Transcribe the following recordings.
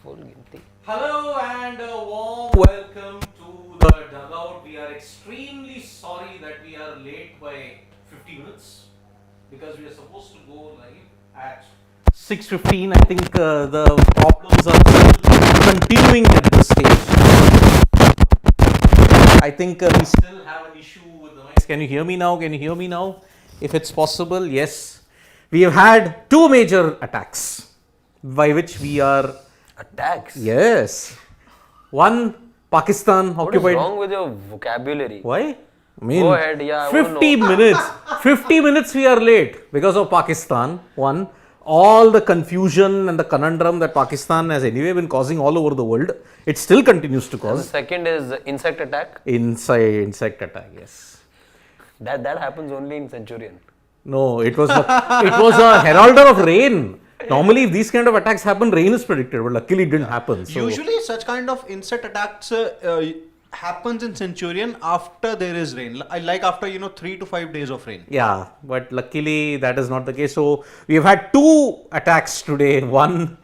Full guilty. Hello and a warm welcome to the Dugout. We are extremely sorry that we are late by 50 minutes because we are supposed to go live at 6:15. I think the problems are still continuing at this stage. I think we still have an issue with the mics. Can you hear me now? Can you hear me now? If it's possible, yes. We have had two major attacks by which we are. Attacks? Yes. One, Pakistan What occupied. is wrong with your vocabulary? Why? I mean, Go ahead, yeah. I wanna 50 minutes. 50 minutes we are late because of Pakistan. One, all the confusion and the conundrum that Pakistan has anyway been causing all over the world. It still continues to And the cause. second is insect attack. Insect attack, yes. That happens only in Centurion. No, it was a heralder of rain. Normally, if these kind of attacks happen, rain is predicted, but luckily it didn't happen. So. Usually, such kind of insect attacks happens in Centurion after there is rain, like after 3 to 5 days of rain. Yeah, but luckily that is not the case. So we have had two attacks today. One,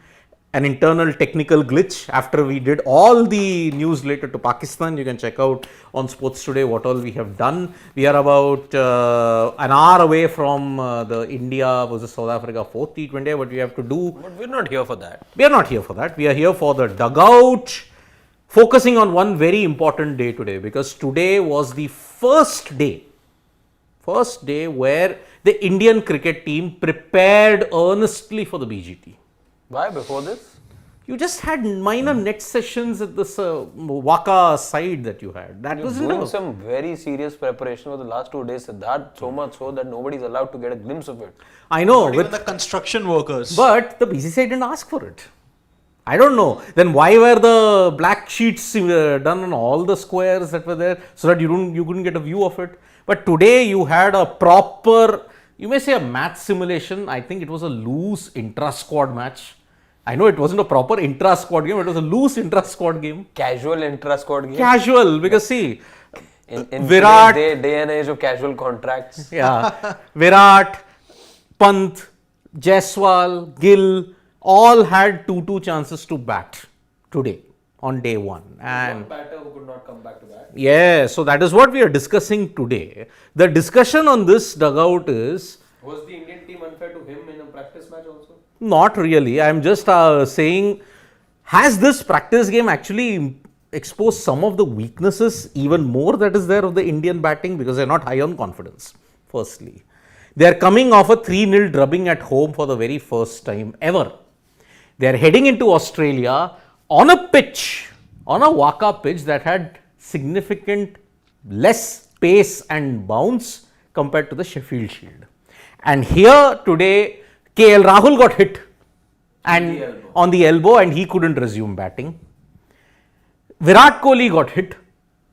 an internal technical glitch after we did all the news related to Pakistan. You can check out on Sports Today what all we have done. We are about an hour away from the India versus South Africa 4th T20, what we have to do. But we're not here for that. We are not here for that. We are here for the Dugout, focusing on one very important day today, because today was the first day where the Indian cricket team prepared earnestly for the BGT. Why before this? You just had minor net sessions at this Waka side that you had. That was Doing some very serious preparation for the last 2 days, Siddharth, so much so that nobody is allowed to get a glimpse of it. I know, Not even the construction workers. but the BCCI didn't ask for it. I don't know. Then why were the black sheets done on all the squares that were there so that you couldn't get a view of it? But today you had a proper, you may say a match simulation. I think it was a loose intra-squad match. I know it wasn't a proper intra-squad game. It was a loose intra-squad game. Casual intra-squad game. Casual, because see, In Virat, day and age of casual contracts. yeah, Virat, Pant, Jaiswal, Gill, all had 2 chances to bat today on day one. And batter who could not come back to bat. yeah, so that is what we are discussing today. The discussion on this Dugout is. Was the Indian team unfair to him in a practice match also? Not really. I am just saying, has this practice game actually exposed some of the weaknesses even more that is there of the Indian batting, because they are not high on confidence, firstly. They are coming off a 3-0 drubbing at home for the very first time ever. They are heading into Australia on a pitch, on a Waka pitch that had significant less pace and bounce compared to the Sheffield Shield. And here today, KL Rahul got hit and on the elbow and he couldn't resume batting. Virat Kohli got hit,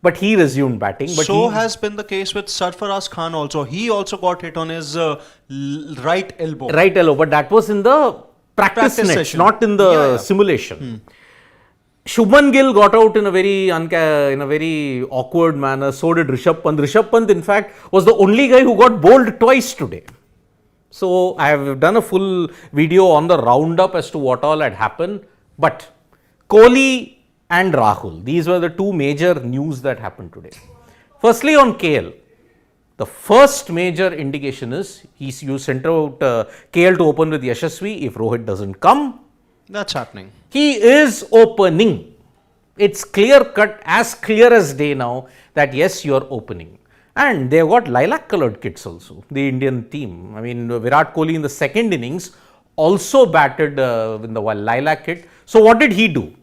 but he resumed batting. But so has been the case with Sarfaraz Khan also. He also got hit on his right elbow. Right elbow, but that was in the practice net, session. not in the simulation. Shubman Gill got out in a very awkward manner. So did Rishabh Pant. Rishabh Pant, in fact, was the only guy who got bowled twice today. So I have done a full video on the roundup as to what all had happened. But Kohli and Rahul, these were the two major news that happened today. Firstly, on KL, the first major indication is you sent out KL to open with Yashasvi. If Rohit doesn't come, That's happening. he is opening. It's clear cut, as clear as day now, that yes, you are opening. And they have got lilac coloured kits also, the Indian team. I mean, Virat Kohli in the second innings also batted in the lilac kit. So what did he do?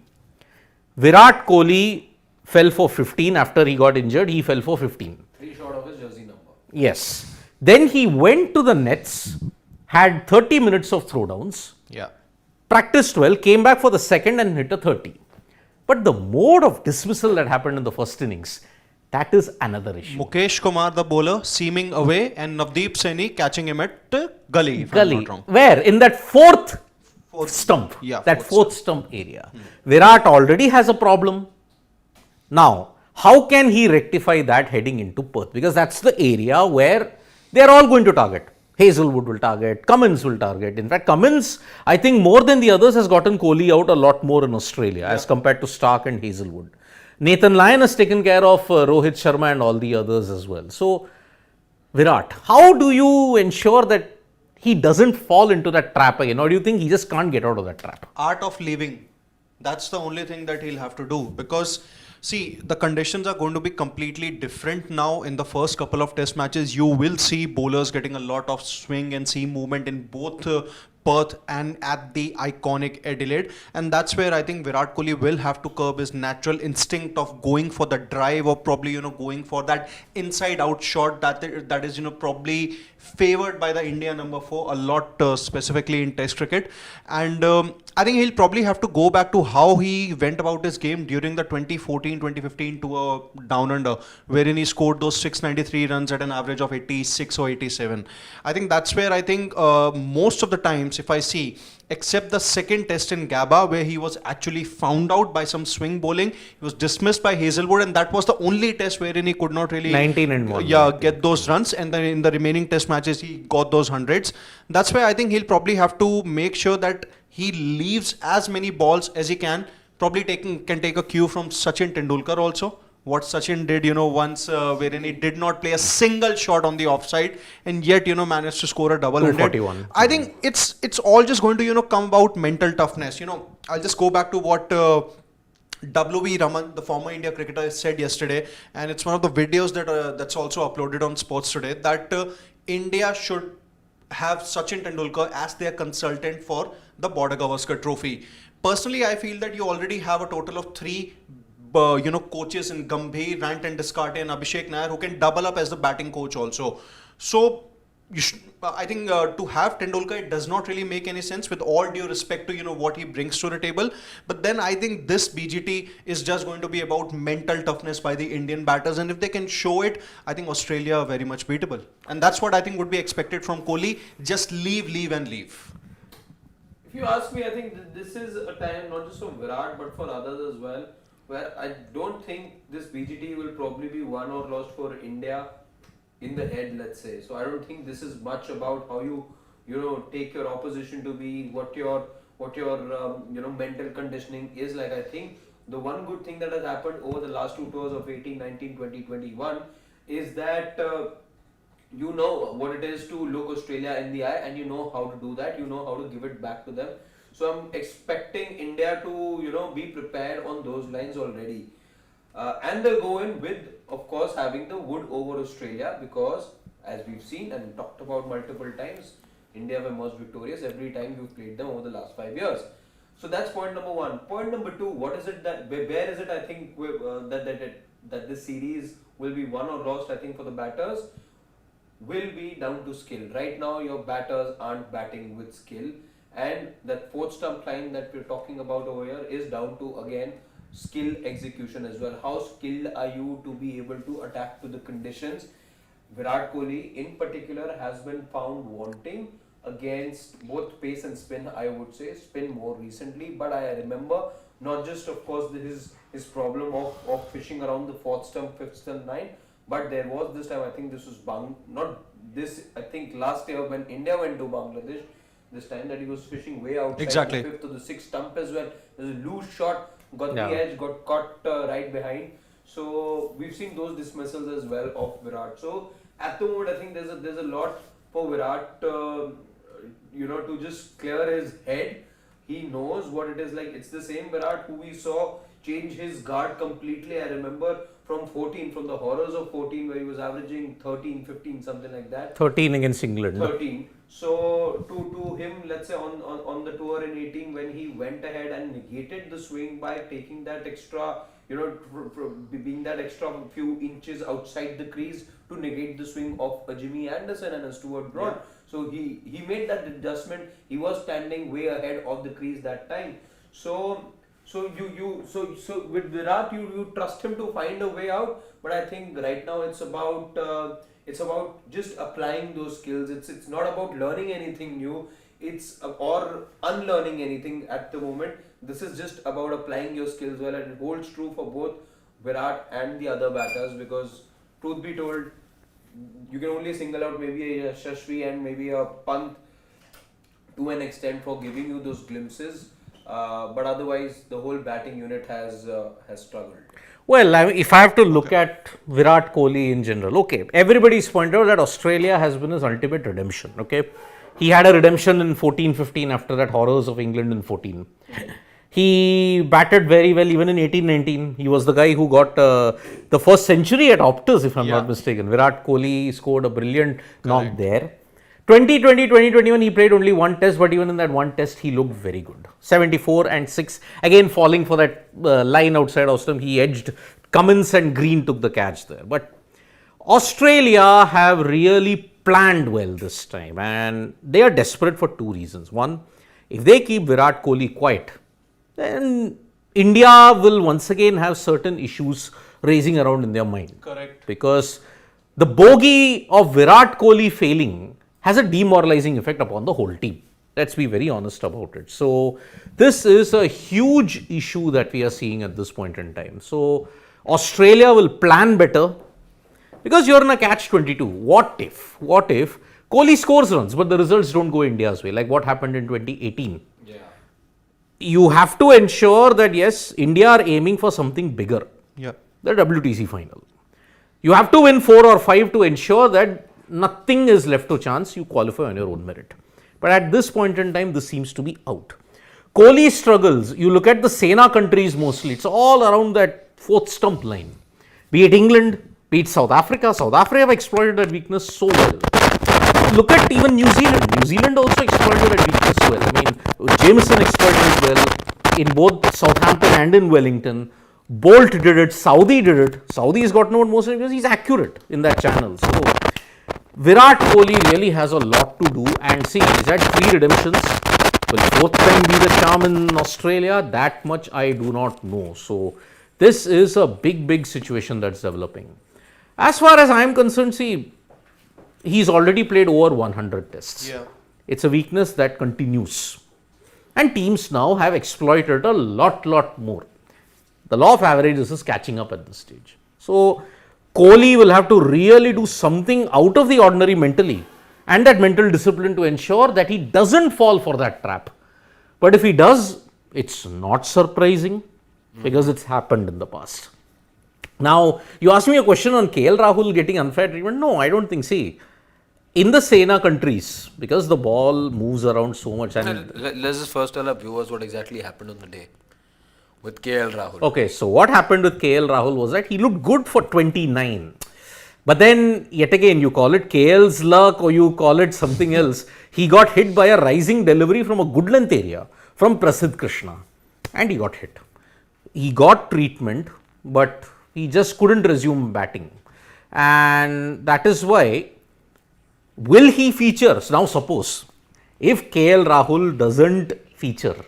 Virat Kohli fell for 15 after he got injured. He fell for 15. 3 short of his jersey number. Yes. Then he went to the nets, had 30 minutes of throwdowns, Yeah. practiced well, came back for the second and hit a 30. But the mode of dismissal that happened in the first innings, that is another issue. Mukesh Kumar, the bowler, seaming away, and Navdeep Saini catching him at gully, if I'm not wrong. Where? In that fourth stump. Yeah, that fourth fourth stump area. Virat already has a problem. Now, how can he rectify that heading into Perth? Because that's the area where they are all going to target. Hazelwood will target, Cummins will target. In fact, Cummins, I think more than the others, has gotten Kohli out a lot more in Australia as compared to Stark and Hazelwood. Nathan Lyon has taken care of Rohit Sharma and all the others as well. So, Virat, how do you ensure that he doesn't fall into that trap again? Or do you think he just can't get out of that trap? Art of leaving. That's the only thing that he'll have to do, because see, the conditions are going to be completely different now. In the first couple of test matches, you will see bowlers getting a lot of swing and seam movement in both Perth and at the iconic Adelaide, and that's where I think Virat Kohli will have to curb his natural instinct of going for the drive, or probably going for that inside out shot that is probably favored by the India number 4 a lot, specifically in Test cricket. And I think he'll probably have to go back to how he went about his game during the 2014-2015 tour down under, wherein he scored those 693 runs at an average of 86 or 87. I think that's where I think most of the times, if I see, except the second test in Gabba, where he was actually found out by some swing bowling, he was dismissed by Hazelwood, and that was the only test wherein he could not really 19 and 1. get those runs, and then in the remaining test matches he got those hundreds. That's why I think he'll probably have to make sure that he leaves as many balls as he can. Probably can take a cue from Sachin Tendulkar also. What Sachin did, once, wherein he did not play a single shot on the offside, and yet, managed to score a double-hundred. 241. I think it's all just going to, come about mental toughness. I'll just go back to what W.V. Raman, the former India cricketer, said yesterday, and it's one of the videos that's also uploaded on Sports Today, that India should have Sachin Tendulkar as their consultant for the Border Gavaskar Trophy. Personally, I feel that you already have a total of 3 coaches in Gambhir, Rant and Descarte and Abhishek Nair, who can double up as the batting coach also. So I think to have Tendulkar, it does not really make any sense, with all due respect to what he brings to the table. But then I think this BGT is just going to be about mental toughness by the Indian batters, and if they can show it, I think Australia are very much beatable. And that's what I think would be expected from Kohli. Just leave and leave. If you ask me, I think this is a time not just for Virat but for others as well, where I don't think this BGT will probably be won or lost for India in the head, let's say. So I don't think this is much about how you take your opposition to be, what your mental conditioning is like. I think the one good thing that has happened over the last 2 tours of 18, 19, 20, 21 is that you know what it is to look Australia in the eye, and you know how to do that, you know how to give it back to them. So I'm expecting India to be prepared on those lines already. And they'll go in with, of course, having the wood over Australia, because as we've seen and talked about multiple times, India have emerged victorious every time we've played them over the last 5 years. So that's point number 1. Point number 2, where is it I think that this series will be won or lost, I think, for the batters, will be down to skill. Right now your batters aren't batting with skill, and that 4th stump line that we're talking about over here is down to, again, skill execution as well. How skilled are you to be able to attack to the conditions? Virat Kohli in particular has been found wanting against both pace and spin. I would say spin more recently, but I remember not just, of course, his problem of fishing around the 4th stump, 5th stump line, but there was this time, I think this was I think last year when India went to Bangladesh, this time that he was fishing way outside Exactly. the 5th to the 6th stump as well. There's a loose shot, got Yeah. the edge, got caught right behind. So we've seen those dismissals as well of Virat. So at the moment, I think there's a lot for Virat, to just clear his head. He knows what it is like. It's the same Virat who we saw change his guard completely. I remember from the horrors of 14, where he was averaging 13, 15, something like that. 13 against England. 13. So to him, let's say on the tour in 18, when he went ahead and negated the swing by taking that extra, being that extra few inches outside the crease to negate the swing of a Jimmy Anderson and a Stuart Broad. Yeah. So he made that adjustment. He was standing way ahead of the crease that time. So with Virat, you trust him to find a way out, but I think right now it's about just applying those skills. It's not about learning anything new, or unlearning anything at the moment. This is just about applying your skills well, and it holds true for both Virat and the other batters, because truth be told, you can only single out maybe a Yashasvi and maybe a Pant to an extent for giving you those glimpses. But otherwise, the whole batting unit has struggled. Well, I mean, if I have to look at Virat Kohli in general, okay, everybody's pointed out that Australia has been his ultimate redemption, okay. He had a redemption in 14-15 after that horrors of England in 14. He batted very well even in 18-19. He was the guy who got the first century at Optus, if I'm not mistaken. Virat Kohli scored a brilliant knock there. 2020, 2021, he played only one test, but even in that one test, he looked very good. 74 and 6, again falling for that line outside Austin. He edged Cummins and Green took the catch there. But Australia have really planned well this time, and they are desperate for two reasons. One, if they keep Virat Kohli quiet, then India will once again have certain issues raising around in their mind. Correct. Because the bogey of Virat Kohli failing has a demoralizing effect upon the whole team. Let's be very honest about it. So, this is a huge issue that we are seeing at this point in time. So, Australia will plan better because you're in a catch-22. What if Kohli scores runs but the results don't go India's way, like what happened in 2018? Yeah. You have to ensure that yes, India are aiming for something bigger. Yeah. The WTC final. You have to win 4 or 5 to ensure that nothing is left to chance, you qualify on your own merit. But at this point in time, this seems to be out. Kohli struggles, you look at the Sena countries mostly, it's all around that 4th stump line. Be it England, be it South Africa. South Africa have exploited that weakness so well. Look at even New Zealand. New Zealand also exploited that weakness well. I mean, Jameson exploited it well in both Southampton and in Wellington. Bolt did it, Saudi did it. Saudi has gotten out mostly because he's accurate in that channel. So, Virat Kohli really has a lot to do, and see, he's had 3 redemptions. Will 4th time be the charm in Australia? That much I do not know. So, this is a big situation that's developing. As far as I am concerned, see, he's already played over 100 tests. Yeah. It's a weakness that continues. And teams now have exploited a lot more. The law of averages is catching up at this stage. So, Kohli will have to really do something out of the ordinary mentally and that mental discipline to ensure that he doesn't fall for that trap. But if he does, it's not surprising because it's happened in the past. Now, you asked me a question on KL Rahul getting unfair treatment. No, I don't think. See, in the Sena countries, because the ball moves around so much. And let's just first tell our viewers what exactly happened on the day with KL Rahul. Okay, so what happened with KL Rahul was that he looked good for 29. But then, yet again, you call it KL's luck or you call it something else. He got hit by a rising delivery from a good length area from Prasidh Krishna. And he got hit. He got treatment, but he just couldn't resume batting. And that is why, will he feature? Now suppose, if KL Rahul doesn't feature,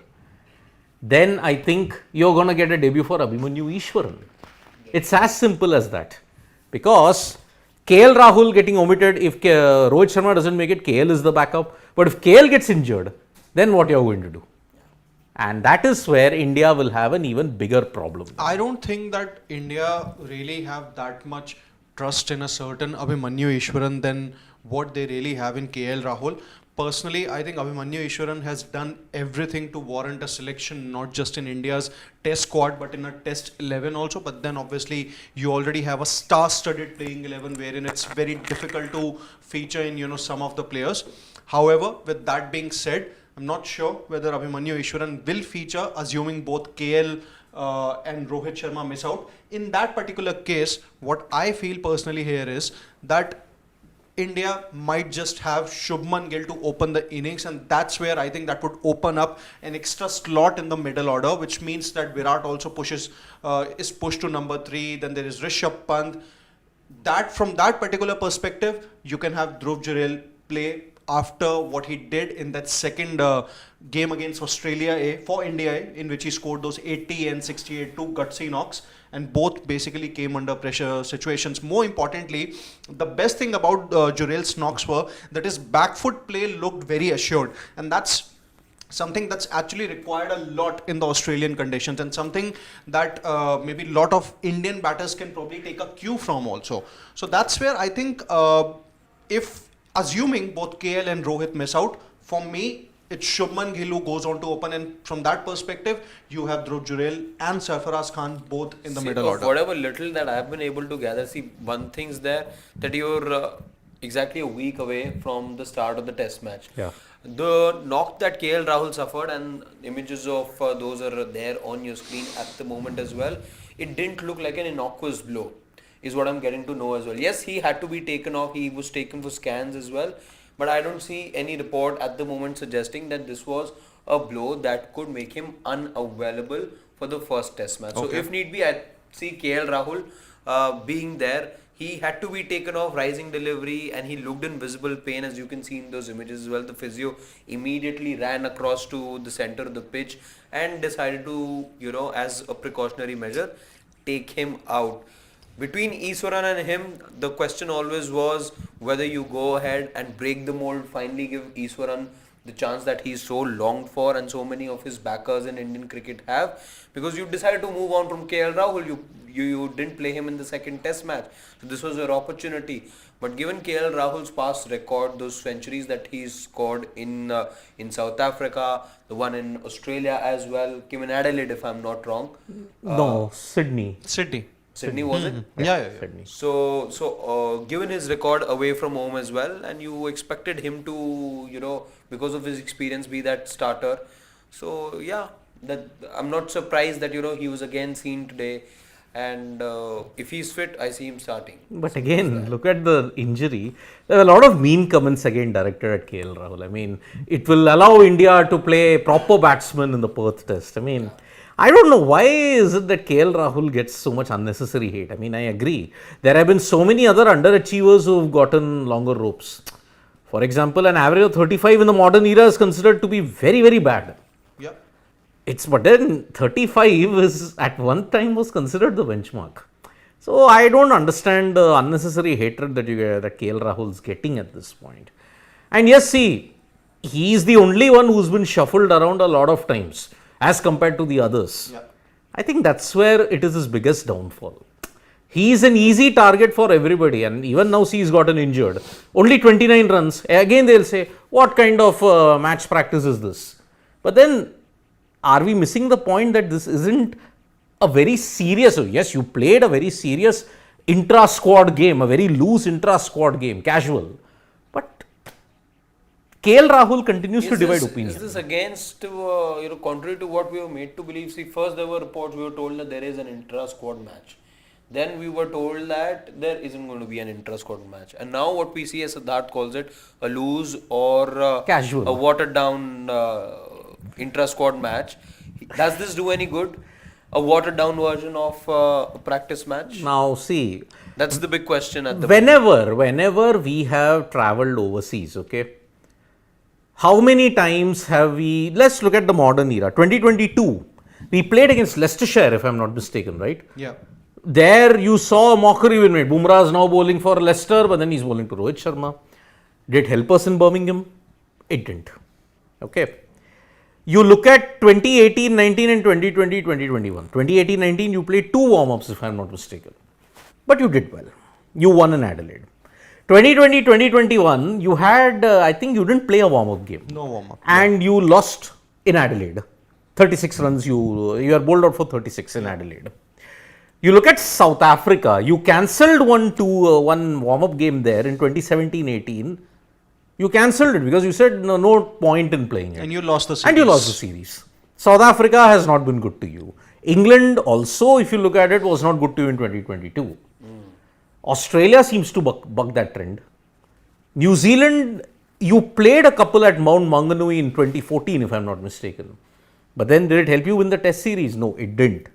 then I think you're going to get a debut for Abhimanyu Ishwaran. It's as simple as that. Because KL Rahul getting omitted, if Rohit Sharma doesn't make it, KL is the backup. But if KL gets injured, then what you're going to do? And that is where India will have an even bigger problem. I don't think that India really have that much trust in a certain Abhimanyu Ishwaran than what they really have in KL Rahul. Personally, I think Abhimanyu Ishwaran has done everything to warrant a selection, not just in India's test squad, but in a test 11 also. But then obviously you already have a star-studded playing 11 wherein it's very difficult to feature in, some of the players. However, with that being said, I'm not sure whether Abhimanyu Ishwaran will feature, assuming both KL and Rohit Sharma miss out. In that particular case, what I feel personally here is that India might just have Shubman Gill to open the innings, and that's where I think that would open up an extra slot in the middle order, which means that Virat also is pushed to number 3. Then there is Rishabh Pant. That from that particular perspective, you can have Dhruv Jurel play after what he did in that second game against Australia A for India A, in which he scored those 80 and 68 two gutsy knocks, and both basically came under pressure situations. More importantly, the best thing about Jurel's knocks were that his back foot play looked very assured, and that's something that's actually required a lot in the Australian conditions, and something that maybe a lot of Indian batters can probably take a cue from also. So that's where I think if assuming both KL and Rohit miss out, for me it's Shubman Gill who goes on to open, and from that perspective you have Dhruv Jurel and Sarfaraz Khan both in the middle order. Whatever little that I've been able to gather, see, one thing's there that you're exactly a week away from the start of the test match. Yeah. The knock that KL Rahul suffered, and images of those are there on your screen at the moment as well, it didn't look like an innocuous blow, is what I'm getting to know as well. Yes, he had to be taken off, he was taken for scans as well, but I don't see any report at the moment suggesting that this was a blow that could make him unavailable for the first test match. So if need be, I see KL Rahul being there. He had to be taken off, rising delivery, and he looked in visible pain, as you can see in those images as well. The physio immediately ran across to the center of the pitch and decided to, as a precautionary measure, take him out. Between Easwaran and him, the question always was whether you go ahead and break the mold, finally give Easwaran the chance that he's so longed for and so many of his backers in Indian cricket have, because you decided to move on from KL Rahul. You didn't play him in the second test match, so this was your opportunity. But given KL Rahul's past record, those centuries that he's scored in South Africa, the one in Australia as well, came in Adelaide if I'm not wrong. No, Sydney. Sydney was it? Yeah. Sydney. So given his record away from home as well, and you expected him to, because of his experience, be that starter. So yeah, that I'm not surprised that he was again seen today, and if he's fit, I see him starting. But again, look at the injury. There are a lot of mean comments again directed at KL Rahul. I mean, it will allow India to play proper batsmen in the Perth test. I mean, I don't know why is it that KL Rahul gets so much unnecessary hate. I mean, I agree. There have been so many other underachievers who have gotten longer ropes. For example, an average of 35 in the modern era is considered to be very, very bad. Yeah. But then 35 is at one time was considered the benchmark. So I don't understand the unnecessary hatred that KL Rahul is getting at this point. And yes, see, he is the only one who's been shuffled around a lot of times as compared to the others. Yeah. I think that's where it is his biggest downfall. He is an easy target for everybody, and even now he's gotten injured. Only 29 runs. Again, they'll say, what kind of match practice is this? But then, are we missing the point that this isn't a very serious, yes, you played a very serious intra-squad game, a very loose intra-squad game, casual. But KL Rahul continues to divide opinion. Is this against, contrary to what we were made to believe? See, first there were reports, we were told that there is an intra-squad match. Then we were told that there isn't going to be an intra-squad match. And now what we see, as Siddharth calls it, a loose or casual, a watered down intra-squad match. Does this do any good? A watered down version of a practice match? Now see, that's the big question at the moment. Whenever we have travelled overseas, okay, how many times have we, let's look at the modern era, 2022, we played against Leicestershire if I'm not mistaken, right? Yeah. There you saw a mockery being made. Bumrah is now bowling for Leicester, but then he's bowling to Rohit Sharma. Did it help us in Birmingham? It didn't. Okay. You look at 2018-19 and 2020-2021. 2018-19 you played 2 warm-ups if I'm not mistaken. But you did well. You won in Adelaide. 2020-2021 you had, I think you didn't play a warm-up game. No warm-up. And you lost in Adelaide. 36 runs, you are bowled out for 36 in Adelaide. You look at South Africa, you cancelled one warm-up game there in 2017-18. You cancelled it because you said no point in playing it. And you lost the series. And you lost the series. South Africa has not been good to you. England also, if you look at it, was not good to you in 2022. Australia seems to buck that trend. New Zealand, you played a couple at Mount Maunganui in 2014 if I'm not mistaken. But then did it help you win the test series? No, it didn't.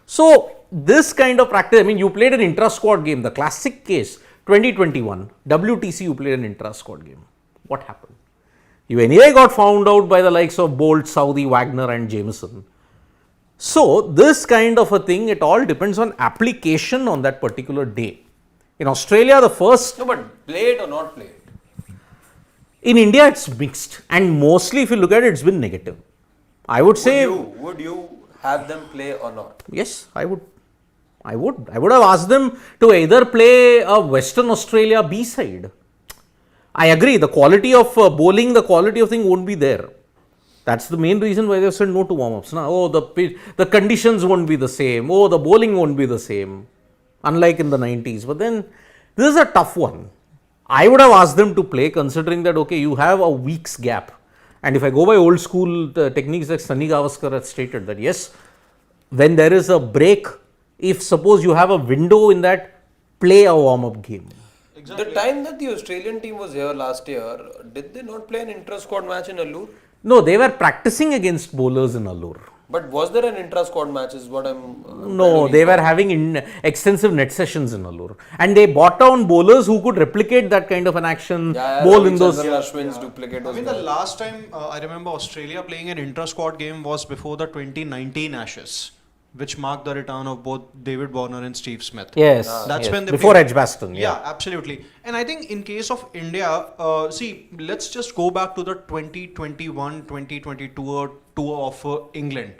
So this kind of practice, I mean, you played an intra-squad game, the classic case, 2021, WTC you played an intra-squad game. What happened? You anyway got found out by the likes of Bolt, Southey, Wagner and Jameson. So this kind of a thing, it all depends on application on that particular day. In Australia, the first... No, but play it or not play it? In India, it's mixed, and mostly, if you look at it, it's been negative. I would say would you have them play or not? yes. I would. I would have asked them to either play a Western Australia B side. I agree. The quality of bowling, the quality of thing won't be there. That's the main reason why they said no to warm-ups. Now, oh, the conditions won't be the same. Oh, the bowling won't be the same. Unlike in the 90s. But then, this is a tough one. I would have asked them to play, considering that, okay, you have a week's gap. And if I go by old school techniques like Sunny Gavaskar has stated that, yes, when there is a break, if suppose you have a window in that, play a warm-up game. The time that the Australian team was here last year, did they not play an intra-squad match in Allur? No, they were practicing against bowlers in Allur. But was there an intra-squad match is what I'm... No, they were having extensive net sessions in Allur. And they bought down bowlers who could replicate that kind of an action, bowl in those... Ashwin's duplicate I was mean, there. the last time I remember Australia playing an intra-squad game was before the 2019 Ashes, which marked the return of both David Warner and Steve Smith. Yes, That's yes. when they before played. Edgbaston. Yeah, absolutely. And I think in case of India, see, let's just go back to the 2021-2022 tour of England.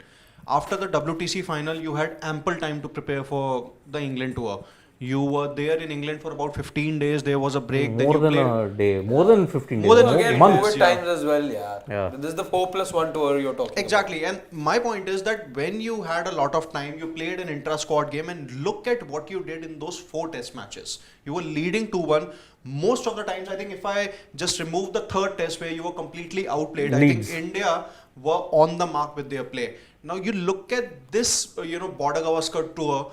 After the WTC final, you had ample time to prepare for the England tour. You were there in England for about 15 days. There was a break. More than a day, more than 15 days. More than Again, months. COVID times as well, yeah. Yeah. This is the 4+1 tour you're talking Exactly. And my point is that when you had a lot of time, you played an intra-squad game, and look at what you did in those 4 test matches. You were leading 2-1. Most of the times, I think if I just remove the third test where you were completely outplayed, Leads. I think India were on the mark with their play. Now you look at this, Border Gavaskar tour.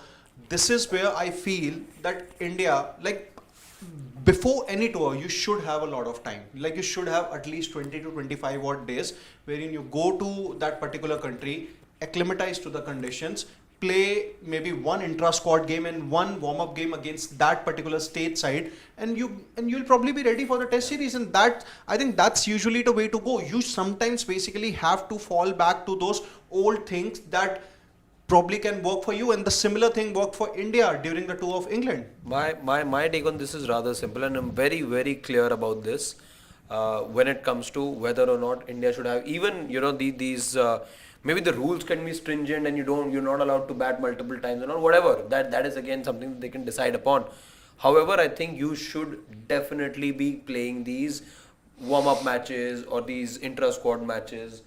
This is where I feel that India, like before any tour, you should have a lot of time. Like you should have at least 20 to 25 odd days wherein you go to that particular country, acclimatize to the conditions, play maybe one intra-squad game and one warm-up game against that particular state side, and you'll probably be ready for the test series. And that, I think that's usually the way to go. You sometimes basically have to fall back to those old things that probably can work for you, and the similar thing worked for India during the tour of England. My take on this is rather simple, and I'm very, very clear about this when it comes to whether or not India should have even these maybe the rules can be stringent and you're not allowed to bat multiple times or whatever. That is again something that they can decide upon. However, I think you should definitely be playing these warm-up matches or these intra-squad matches.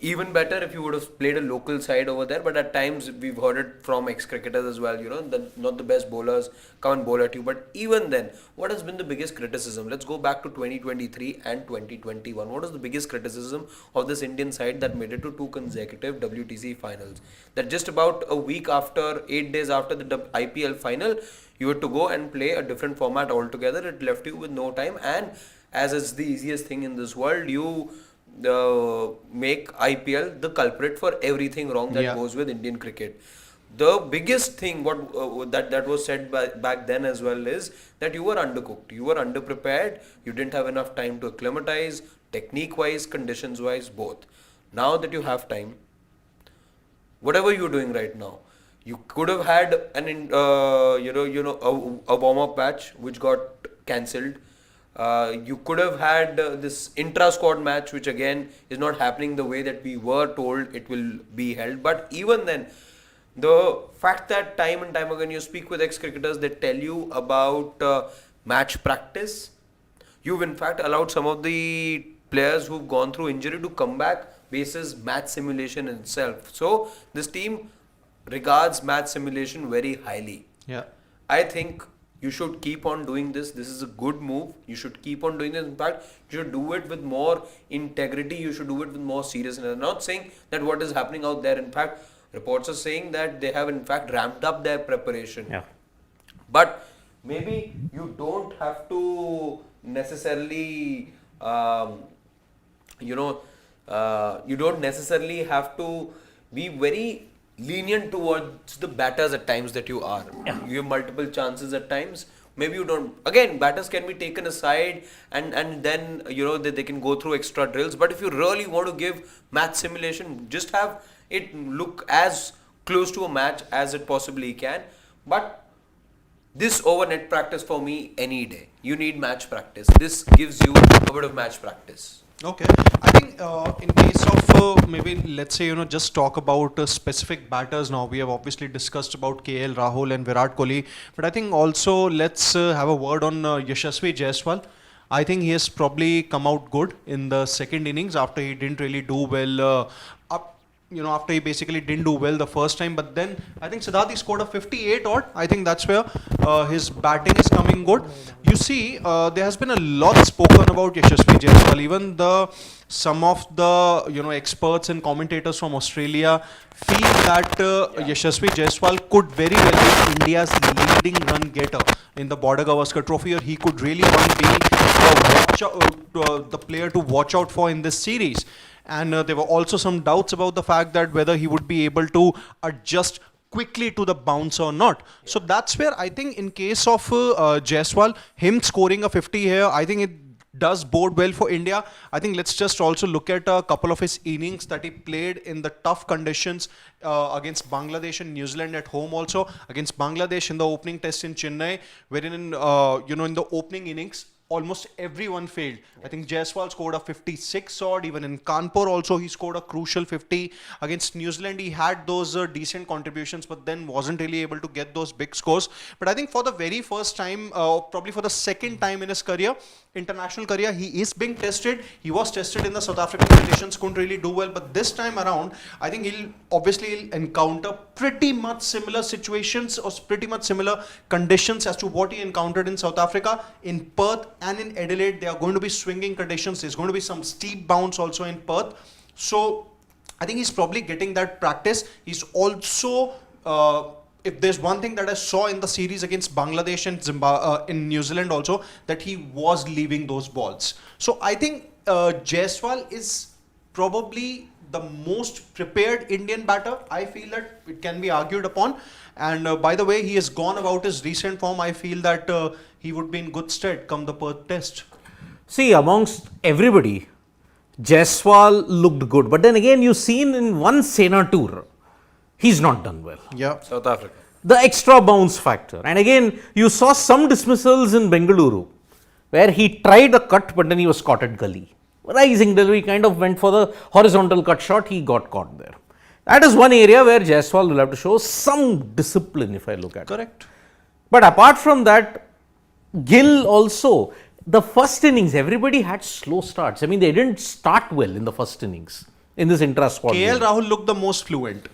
Even better if you would have played a local side over there, but at times we've heard it from ex-cricketers as well, that not the best bowlers come and bowl at you. But even then, what has been the biggest criticism? Let's go back to 2023 and 2021. What was the biggest criticism of this Indian side that made it to 2 consecutive WTC finals? That just about a week after, 8 days after the IPL final, you had to go and play a different format altogether. It left you with no time, and as is the easiest thing in this world, you make IPL the culprit for everything wrong that goes with Indian cricket. The biggest thing that was said back then as well is that you were undercooked, you were underprepared, you didn't have enough time to acclimatize, technique wise, conditions wise, both. Now that you have time, whatever you're doing right now, you could have had a warm-up match which got cancelled. You could have had this intra-squad match, which again is not happening the way that we were told it will be held. But even then, the fact that time and time again you speak with ex-cricketers, they tell you about match practice. You've in fact allowed some of the players who've gone through injury to come back basis match simulation itself. So this team regards match simulation very highly. Yeah. I think you should keep on doing this. This is a good move. You should keep on doing this. In fact, you should do it with more integrity. You should do it with more seriousness. I'm not saying that what is happening out there. In fact, reports are saying that they have in fact ramped up their preparation. Yeah. But maybe you don't have to necessarily, you don't necessarily have to be very lenient towards the batters at times that you are. You have multiple chances at times. Maybe you don't. Again, batters can be taken aside and then they can go through extra drills. But if you really want to give match simulation, just have it look as close to a match as it possibly can. But This over net practice for me any day. You need match practice. This gives you a bit of match practice. Okay, I think in case of maybe let's say just talk about specific batters now. We have obviously discussed about KL Rahul and Virat Kohli, but I think also let's have a word on Yashasvi Jaiswal. I think he has probably come out good in the second innings after he didn't really do well. After he basically didn't do well the first time, but then I think Siddharth he scored a 58 odd. I think that's where his batting is coming good. You see, there has been a lot spoken about Yashasvi Jaiswal. Even some of the experts and commentators from Australia feel that Yashasvi Jaiswal could very well be India's leading run getter in the Border Gavaskar Trophy, or he could really be the player to watch out for in this series. And there were also some doubts about the fact that whether he would be able to adjust quickly to the bounce or not. So that's where I think in case of Jaiswal, him scoring a 50 here, I think it does bode well for India. I think let's just also look at a couple of his innings that he played in the tough conditions against Bangladesh and New Zealand at home, also against Bangladesh in the opening test in Chennai, wherein in the opening innings almost everyone failed. I think Jaiswal scored a 56 odd. Even in Kanpur also he scored a crucial 50. Against New Zealand he had those decent contributions, but then wasn't really able to get those big scores. But I think for the very first time, probably for the second time in his career, international career, he is being tested. He was tested in the South African conditions, couldn't really do well, but this time around I think he'll encounter pretty much similar situations or pretty much similar conditions as to what he encountered in South Africa. In Perth and in Adelaide, there are going to be swinging conditions. There's going to be some steep bounce also in Perth. So I think he's probably getting that practice. He's also if there's one thing that I saw in the series against Bangladesh and in New Zealand also, that he was leaving those balls. So I think Jaiswal is probably the most prepared Indian batter. I feel that it can be argued upon. And by the way he has gone about his recent form, I feel that he would be in good stead come the Perth test. See, amongst everybody, Jaiswal looked good. But then again, you've seen in one Sena tour, he's not done well. Yeah. South Africa. The extra bounce factor. And again, you saw some dismissals in Bengaluru, where he tried a cut, but then he was caught at gully. Rising delivery, kind of went for the horizontal cut shot, he got caught there. That is one area where Jaiswal will have to show some discipline, if I look at it. Correct. But apart from that, Gill also, the first innings, everybody had slow starts. I mean, they didn't start well in the first innings in this intra-squad KL game. Rahul looked the most fluent.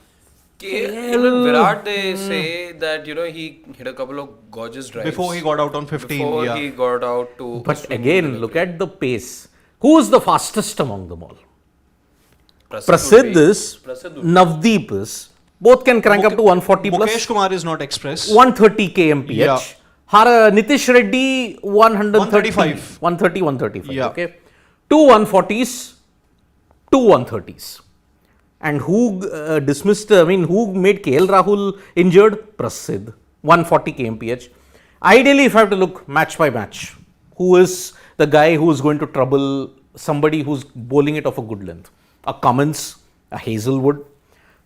Even Virat, they say that he hit a couple of gorgeous drives Before he got out on 15. Before yeah. he got out to. But again, look at the pace. Who is the fastest among them all? Prasidh is, Navdeep is. Both can crank up to 140 plus. Mukesh Kumar is not express. 130 kmph. Yeah. Nitish Reddy 135. 130, 135. Yeah. Okay. Two 140s, two 130s. And who who made KL Rahul injured? Prasidh. 140 kmph. Ideally, if I have to look match by match, who is the guy who is going to trouble somebody who's bowling it off a good length? A Cummins, a Hazelwood.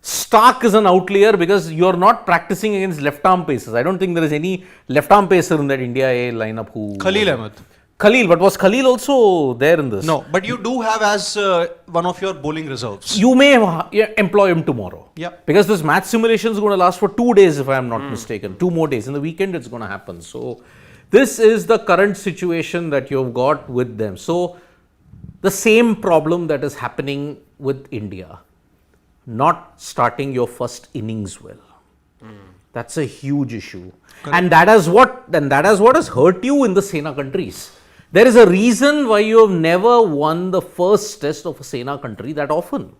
Stark is an outlier because you're not practicing against left-arm pacers. I don't think there is any left-arm pacer in that India A lineup who... Khalil Ahmed. Khalil, but was Khalil also there in this? No, but you do have as one of your bowling reserves. You may employ him tomorrow. Yeah. Because this match simulation is going to last for 2 days if I am not mistaken. 2 more days. In the weekend it's going to happen. So, this is the current situation that you've got with them. So, the same problem that is happening with India. Not starting your first innings well. That's a huge issue. Correct. And that is what has hurt you in the Sena countries. There is a reason why you have never won the first test of a Sena country that often.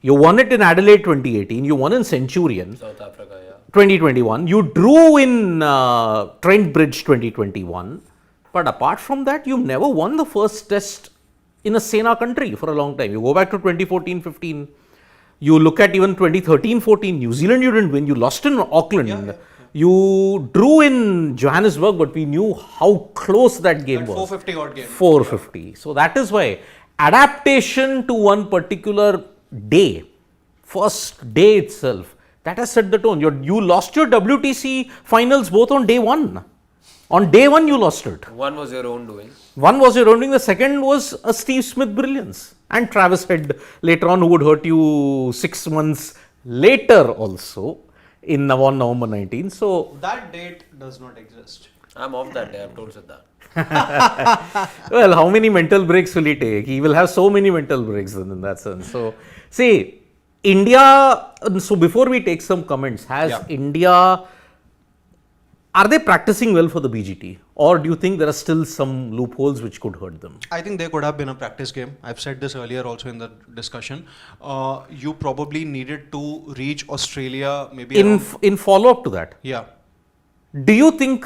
You won it in Adelaide 2018, you won in Centurion South Africa, yeah. 2021, you drew in Trent Bridge 2021, but apart from that, you've never won the first test in a Sena country for a long time. You go back to 2014-15, you look at even 2013-14, New Zealand you didn't win, you lost in Auckland. Yeah. You drew in Johannesburg, but we knew how close that game was. 450 odd game. 450. So that is why adaptation to one particular day, first day itself, that has set the tone. You lost your WTC finals both on day one. On day one, you lost it. One was your own doing. One was your own doing, the second was a Steve Smith brilliance. And Travis Head later on, who would hurt you 6 months later also in November 19. So, That date does not exist. I'm off that day, I've told Siddharth. well, how many mental breaks will he take? He will have so many mental breaks then in that sense. So, see, India, so before we take some comments, has India, are they practicing well for the BGT? Or do you think there are still some loopholes which could hurt them? I think there could have been a practice game. I've said this earlier also in the discussion. You probably needed to reach Australia maybe In follow up to that, yeah. do you think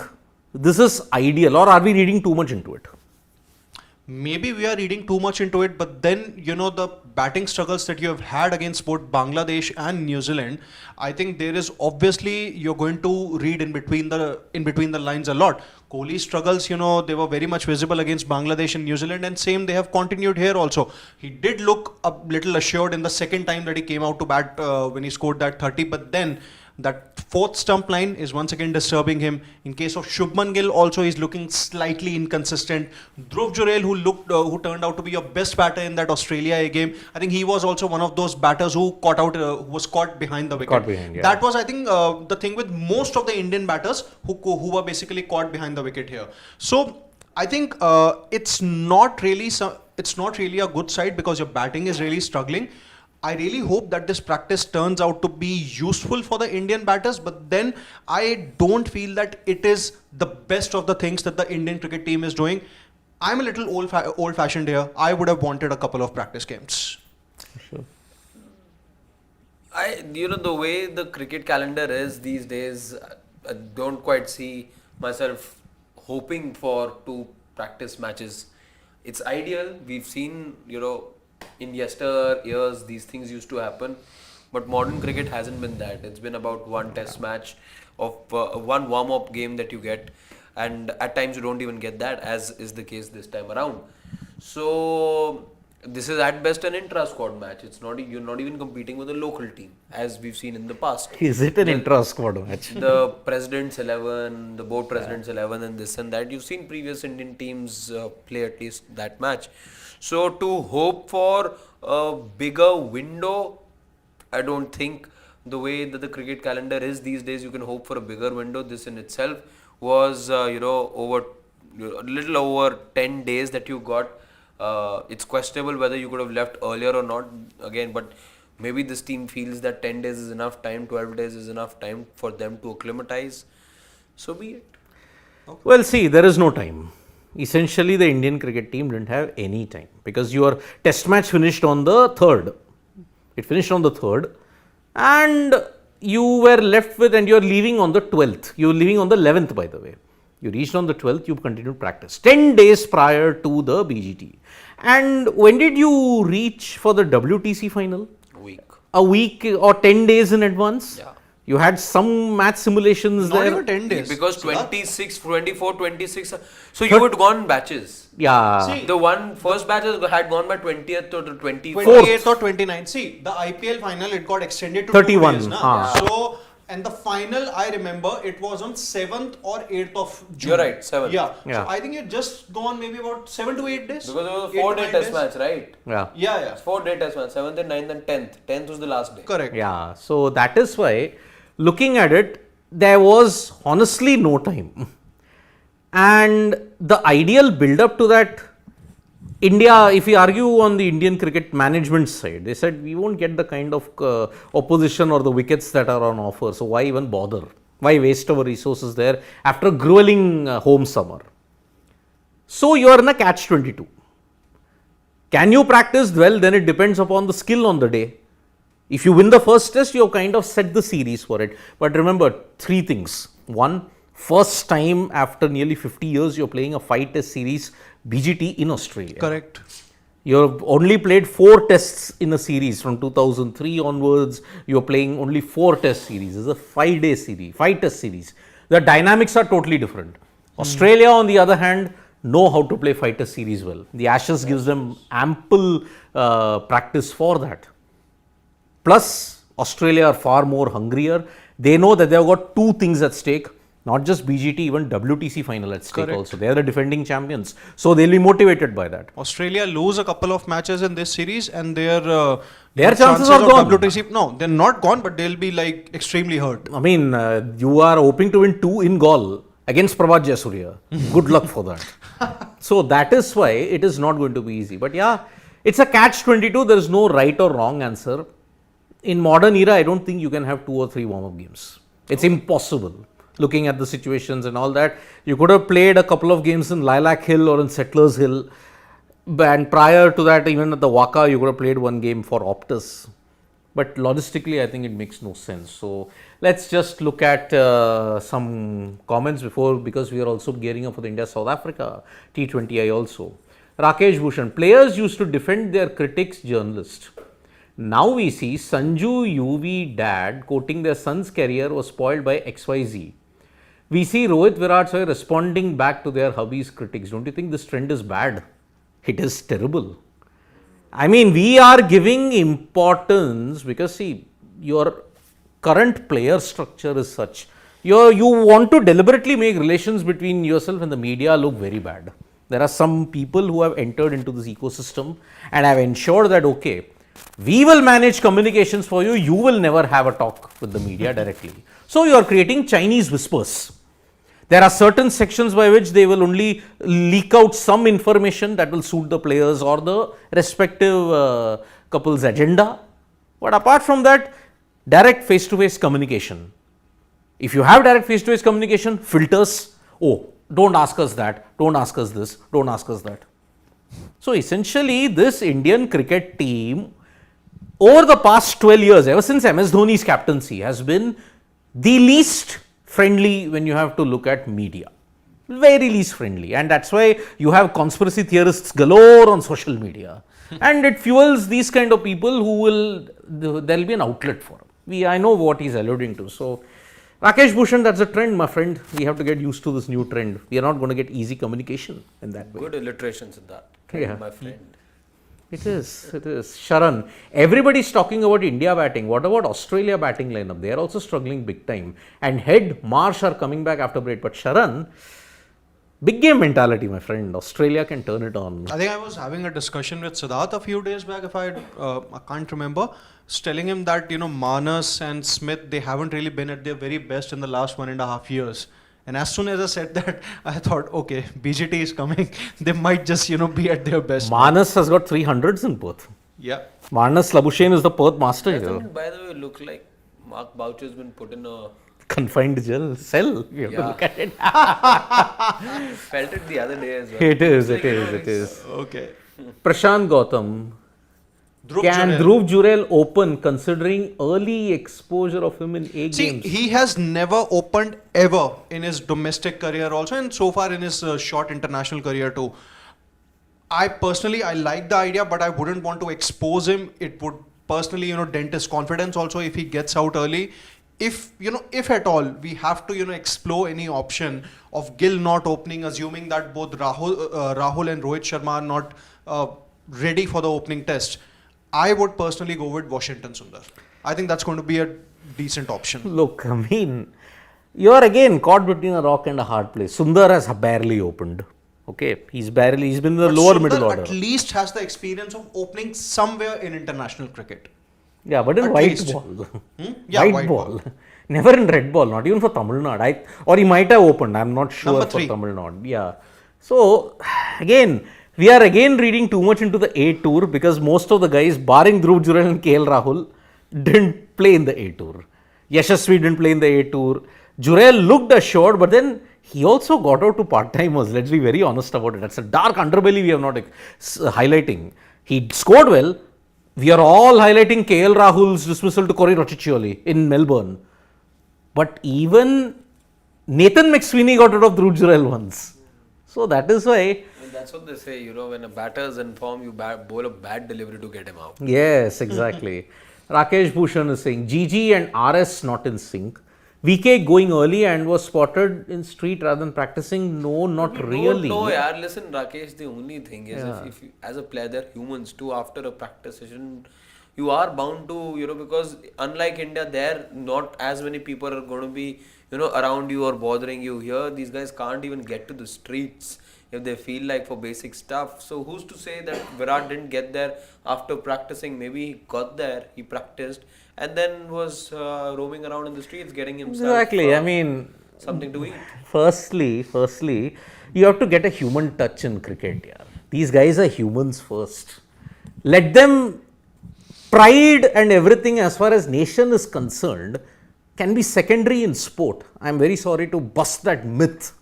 this is ideal or are we reading too much into it? Maybe we are reading too much into it, but then, you know, the batting struggles that you have had against both Bangladesh and New Zealand, I think there is obviously, you're going to read in between the lines a lot. Kohli's struggles, you know, they were very much visible against Bangladesh and New Zealand, and same they have continued here also. He did look a little assured in the second time that he came out to bat when he scored that 30, but then that fourth stump line is once again disturbing him. In case of Shubman Gill, also he's looking slightly inconsistent. Dhruv Jurel, who turned out to be your best batter in that Australia game, I think he was also one of those batters who was caught behind the wicket. Caught behind, yeah. That was, I think, the thing with most of the Indian batters who were basically caught behind the wicket here. So I think it's not really a good side because your batting is really struggling. I really hope that this practice turns out to be useful for the Indian batters, but then I don't feel that it is the best of the things that the Indian cricket team is doing. I'm a little old-fashioned here. I would have wanted a couple of practice games. Sure. The way the cricket calendar is these days, I don't quite see myself hoping for 2 practice matches. It's ideal. We've seen, in yesteryears these things used to happen, but modern cricket hasn't been that. It's been about 1 test match of 1 warm-up game that you get, and at times you don't even get that, as is the case this time around. So this is at best an intra-squad match. You're not even competing with a local team, as we've seen in the past. Is it an intra-squad match? The President's 11, the board President's 11 and this and that. You've seen previous Indian teams play at least that match. So to hope for a bigger window, I don't think the way that the cricket calendar is these days, you can hope for a bigger window. This in itself was, over a little over 10 days that you got. It's questionable whether you could have left earlier or not again, but maybe this team feels that 10 days is enough time, 12 days is enough time for them to acclimatize. So be it. Okay. Well, see, there is no time. Essentially, the Indian cricket team didn't have any time because your test match finished on the 3rd. It finished on the 3rd and you were left with, and you're leaving on the 12th. You're leaving on the 11th, by the way. You reached on the 12th, you continued practice 10 days prior to the BGT. And when did you reach for the WTC final? A week or 10 days in advance? Yeah. You had some match simulations Not there. even 10 days. Because 26, 24, 26. So you had gone batches. Yeah. See, The first batch had gone by 20th or the 24th. 28th or 29th. See, the IPL final, it got extended to 31, 2 days. हाँ. So, and the final, I remember, it was on 7th or 8th of June. You're right, 7th. Yeah. Yeah. So, I think it just gone maybe about 7 to 8 days. Because it was a 8 to 4-day 9 test days. match, right? Yeah. Yeah. 4-day test match, 7th and 9th and 10th. 10th was the last day. Correct. Yeah. So that is why, looking at it, there was honestly no time. And the ideal build up to that, India, if we argue on the Indian cricket management side, they said we won't get the kind of opposition or the wickets that are on offer. So why even bother? Why waste our resources there after a grueling home summer? So you are in a catch-22. Can you practice? Well, then it depends upon the skill on the day. If you win the first test, you have kind of set the series for it. But remember, 3 things. 1, first time after nearly 50 years, you're playing a 5-test series BGT in Australia. Correct. You've only played 4 tests in a series from 2003 onwards. You're playing only 4 test series. It's a 5-day series, 5-test series. The dynamics are totally different. Australia, on the other hand, know how to play 5-test series well. The Ashes gives them ample practice for that. Plus, Australia are far more hungrier. They know that they've got 2 things at stake. Not just BGT, even WTC final at stake Correct. also. They are the defending champions. So they'll be motivated by that. Australia lose a couple of matches in this series and their chances are of gone. WTC, no, they're not gone, but they'll be like extremely hurt. I mean, you are hoping to win 2 in Gaul against Prabhat Jayasuriya. Good luck for that. So that is why it is not going to be easy. But yeah, it's a catch-22. There is no right or wrong answer. In modern era, I don't think you can have 2 or 3 warm-up games. It's impossible. Looking at the situations and all that, you could have played a couple of games in Lilac Hill or in Settlers Hill, and prior to that, even at the Waka, you could have played 1 game for Optus. But logistically, I think it makes no sense. So let's just look at some comments because we are also gearing up for the India South Africa T20I also. Rakesh Bhushan, players used to defend their critics, journalists. Now we see Sanju UV dad quoting their son's career was spoiled by XYZ. We see Rohit Virat responding back to their hubby's critics. Don't you think this trend is bad? It is terrible. I mean, we are giving importance because see, your current player structure is such. You want to deliberately make relations between yourself and the media look very bad. There are some people who have entered into this ecosystem and have ensured that, okay, we will manage communications for you. You will never have a talk with the media directly. So you are creating Chinese whispers. There are certain sections by which they will only leak out some information that will suit the players or the respective couple's agenda. But apart from that, direct face-to-face communication. If you have direct face-to-face communication, filters, oh, don't ask us that, don't ask us this, don't ask us that. So essentially, this Indian cricket team, over the past 12 years, ever since MS Dhoni's captaincy, has been the least friendly when you have to look at media. Very least friendly. And that's why you have conspiracy theorists galore on social media. And it fuels these kind of people who will, there will be an outlet for them. I know what he's alluding to. So, Rakesh Bhushan, that's a trend, my friend. We have to get used to this new trend. We are not going to get easy communication in that way. Good illustrations in that, my friend. It is. Sharan, everybody's talking about India batting. What about Australia batting lineup? They are also struggling big time. And Head, Marsh are coming back after break. But Sharan, big game mentality, my friend. Australia can turn it on. I think I was having a discussion with Siddharth a few days back, if I can't remember, telling him that, Manas and Smith, they haven't really been at their very best in the last 1.5 years. And as soon as I said that, I thought, okay, BGT is coming. They might just, be at their best. Manas has got 300s in Perth. Yeah. Manas Labuschagne is the Perth master Doesn't here. it, by the way, look like Mark Boucher has been put in a Confined jail cell. You have to look at it. felt it the other day as well. It is. Okay. Prashant Gautam. Dhruv Can Jurel. Dhruv Jurel open considering early exposure of him in A See, games? he has never opened ever in his domestic career also, and so far in his short international career too. I personally, I like the idea, but I wouldn't want to expose him. It would personally, dent his confidence also if he gets out early. If at all, we have to, explore any option of Gill not opening, assuming that both Rahul and Rohit Sharma are not ready for the opening test. I would personally go with Washington Sundar. I think that's going to be a decent option. Look, I mean, you are again caught between a rock and a hard place. Sundar has barely opened. Okay, he's been in the lower Sundar middle order. at least has the experience of opening somewhere in international cricket. Yeah, but in At white least. ball. Yeah, white ball. Never in red ball, not even for Tamil Nadu. Or he might have opened, I'm not sure Number for 3. Tamil Nadu. Yeah. So, again, we are again reading too much into the A Tour because most of the guys, barring Dhruv Jurel and KL Rahul, didn't play in the A Tour. Yashasvi didn't play in the A Tour. Jurel looked assured, but then he also got out to part-timers. Let's be very honest about it. That's a dark underbelly we are not highlighting. He scored well. We are all highlighting KL Rahul's dismissal to Corey Rocchiccioli in Melbourne. But even Nathan McSweeney got out of Dhruv Jurel once. So that is why. And that's what they say, when a batter is in form, you bowl a bad delivery to get him out. Yes, exactly. Rakesh Bhushan is saying GG and RS not in sync. VK going early and was spotted in street rather than practicing. No, not really. No, yaar. Listen, Rakesh, the only thing is if you, as a player, they're humans too. After a practice session, you are bound to, because unlike India, there not as many people are going to be, around you or bothering you. Here, these guys can't even get to the streets if they feel like for basic stuff. So who's to say that Virat didn't get there after practicing? Maybe he got there, he practiced, and then was roaming around in the streets getting himself Exactly. I mean, something to eat. firstly, you have to get a human touch in cricket. Yeah. These guys are humans first. Let them, pride and everything as far as nation is concerned can be secondary in sport. I am very sorry to bust that myth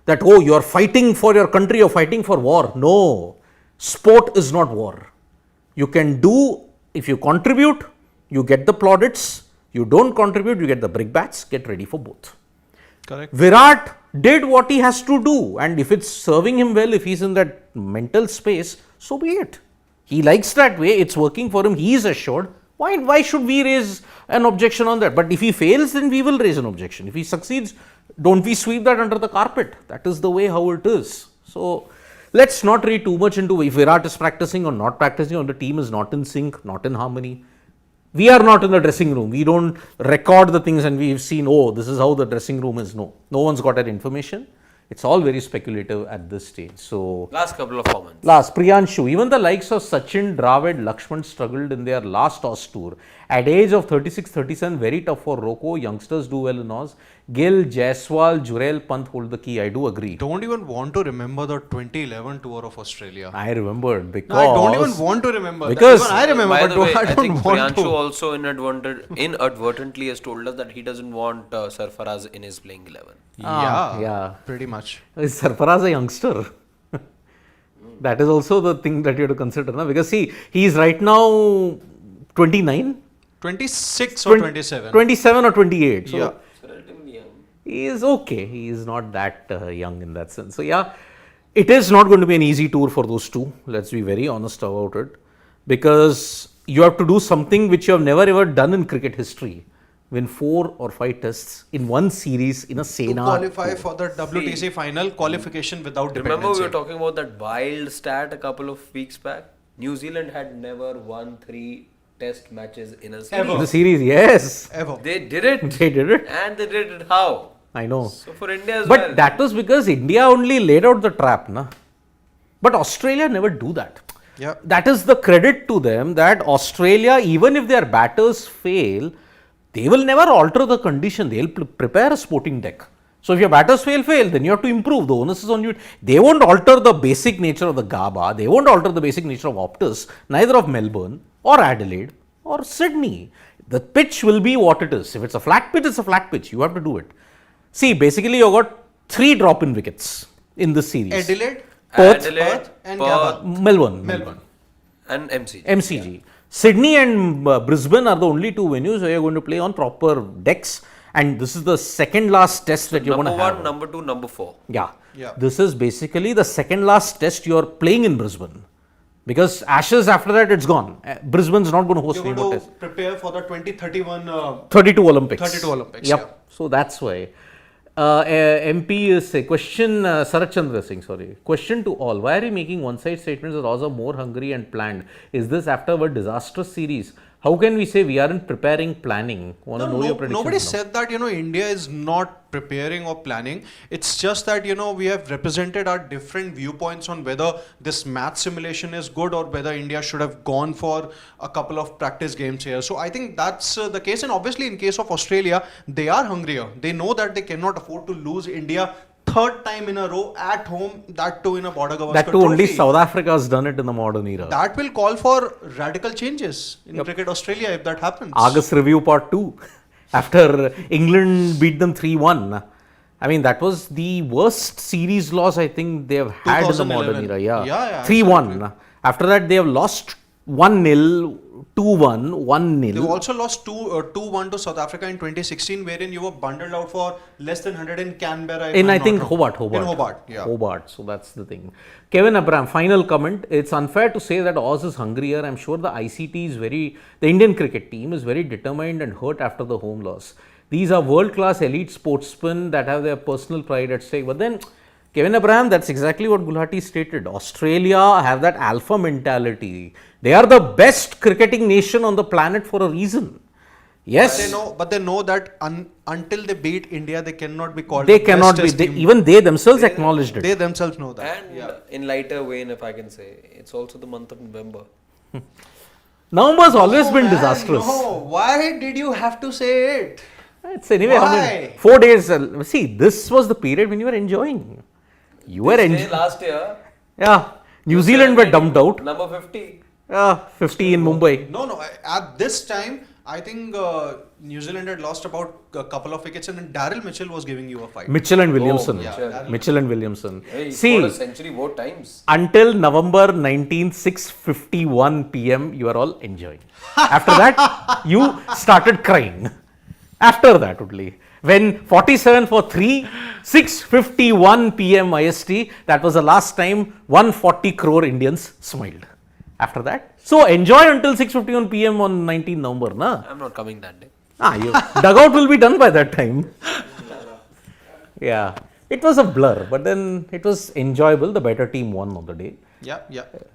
that, oh, you are fighting for your country, you are fighting for war. No, sport is not war. You can do, if you contribute, you get the plaudits. You don't contribute, you get the brickbats. Get ready for both. Correct. Virat did what he has to do, and if it's serving him well, if he's in that mental space, so be it. He likes that way, it's working for him, he is assured. Why should we raise an objection on that? But if he fails, then we will raise an objection. If he succeeds, don't we sweep that under the carpet? That is the way how it is. So let's not read too much into if Virat is practicing or not practicing, or the team is not in sync, not in harmony. We are not in the dressing room. We don't record the things and we've seen, oh, this is how the dressing room is. No one's got that information. It's all very speculative at this stage. So Last couple of comments. last, Priyanshu, even the likes of Sachin, Dravid, Lakshman struggled in their last Oz tour. At age of 36, 37, very tough for Rocco. Youngsters do well in Oz. Gill, Jaiswal, Jurel, Pant hold the key. I do agree. Don't even want to remember the 2011 tour of Australia. I remembered because I don't even want to remember. Because- Even I remember, By but the way, I I think don't want Priyanshu to. also inadvertently has told us that he doesn't want Sarfaraz in his playing 11. yeah. Pretty much. Is Sarfaraz a youngster? That is also the thing that you have to consider. Na? Because see, he is right now 29, 26 or 27. 27 or 28. So Yeah. So relatively young. he is okay. He is not that young in that sense. So yeah, it is not going to be an easy tour for those two. Let's be very honest about it. Because you have to do something which you have never ever done in cricket history. Win 4 or 5 tests in one series in a To Sena. qualify for the WTC final qualification without Remember, dependency. we were talking about that wild stat a couple of weeks back? New Zealand had never won 3 test matches in a series. Ever. The series, yes. Ever. They did it. They did it. And they did it how? I know. So for India as But well. that was because India only laid out the trap, na? But Australia never do that. Yeah. That is the credit to them that Australia, even if their batters fail, they will never alter the condition. They'll prepare a sporting deck. So if your batters fail, then you have to improve. The onus is on you. They won't alter the basic nature of the GABA. They won't alter the basic nature of Optus, neither of Melbourne or Adelaide or Sydney. The pitch will be what it is. If it's a flat pitch, it's a flat pitch. You have to do it. See, basically you've got 3 drop-in wickets in this series. Adelaide, Perth, Adelaide, and Perth, Gabba. Melbourne. and MCG. MCG. Sydney and Brisbane are the only 2 venues where you're going to play on proper decks, and this is the second last test that you're going to Number have. 1, number 2, number 4. Yeah. Yeah. This is basically the second last test you're playing in Brisbane. Because Ashes after that it's gone. Brisbane's not going to host You're any going more to tests. prepare for the 2031 32 Olympics. 32 Olympics, Yep. yeah. So that's why. MP is a question, Sarat Chandra Singh, sorry. Question to all. Why are you making one-side statements that Oz are more hungry and planned? Is this after our disastrous series? How can we say we aren't preparing, planning? Want to know your predictions nobody now. said that, India is not preparing or planning. It's just that, we have represented our different viewpoints on whether this math simulation is good or whether India should have gone for a couple of practice games here. So I think that's the case. And obviously in case of Australia, they are hungrier. They know that they cannot afford to lose India 3rd time in a row at home, that too in a border Gavaskar That too, only trophy. South Africa has done it in the modern era. That will call for radical changes in Cricket Australia if that happens. Argus Review Part 2. After England beat them 3-1. I mean, that was the worst series loss I think they have had in the modern 2011. era. Yeah, 3-1. After that, they have lost 1-0, 2-1, 1-0. They also lost 2-1 to South Africa in 2016, wherein you were bundled out for less than 100 in Canberra. if In, I'm I not think, wrong. Hobart. In Hobart, yeah. Hobart, so that's the thing. Kevin Abraham, final comment. It's unfair to say that Oz is hungrier. I'm sure the ICT is the Indian cricket team is very determined and hurt after the home loss. These are world-class elite sportsmen that have their personal pride at stake. But then, Kevin Abraham, that's exactly what Gulati stated. Australia have that alpha mentality. They are the best cricketing nation on the planet for a reason. Yes. But they know that until they beat India, they cannot be called. They the cannot be. best They, team. even they themselves acknowledged it. They themselves know that. And in lighter vein, if I can say, it's also the month of November. November has always been Man, disastrous. No, why did you have to say it? It's anyway, Why? 4 days. See, this was the period when you were enjoying. You were This day enjoying. last year, Yeah. New Zealand were dumped out. number 50. 50 in Mumbai. No. At this time, I think New Zealand had lost about a couple of wickets, and then Daryl Mitchell was giving you a fight. Mitchell and Williamson. yeah. Mitchell and Williamson. Hey, he See, scored a century both times. until November 19th, 6:51 p.m., you are all enjoying. After that, you started crying. After that only. When 47 for 3, 6:51 p.m. IST, that was the last time 140 crore Indians smiled. After that, so enjoy until 6:51 p.m. on 19th November, na? I'm not coming that day. Dugout will be done by that time. Yeah, it was a blur, but then it was enjoyable. The better team won on the day. Yeah.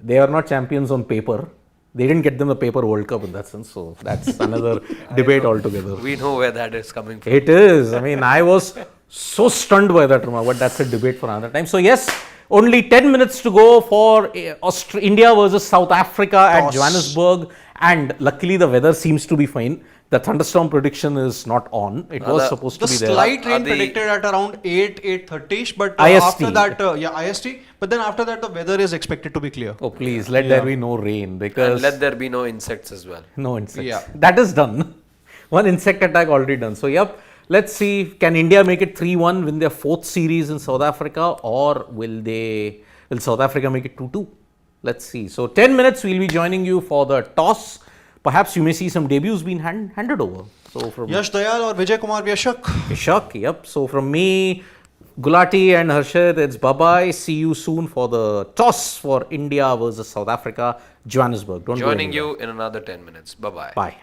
They are not champions on paper. They didn't get them the paper World Cup in that sense. So that's another debate altogether. We know where that is coming from. It is. I mean, I was so stunned by that remark, but that's a debate for another time. So yes, only 10 minutes to go for India versus South Africa at Toss. Johannesburg, and luckily the weather seems to be fine. The thunderstorm prediction is not on. It was supposed The to be there. slight rain Are they- predicted at around 8:30ish, but IST. after that, IST. But then after that, the weather is expected to be clear. Oh please, let there be no rain, And because let there be no insects as well. no insects. Yeah. That is done. One insect attack already done. So yep, let's see, can India make it 3-1, win their 4th series in South Africa, or will South Africa make it 2-2? Let's see. So 10 minutes we'll be joining you for the toss. Perhaps you may see some debuts being handed over. So from Yash Dayal or Vijay Kumar Vyashak. Ishak, yep. So from me, Gulati and Harshad, it's bye-bye. See you soon for the toss for India versus South Africa, Johannesburg. Don't go Joining anywhere. you in another 10 minutes. Bye-bye. Bye.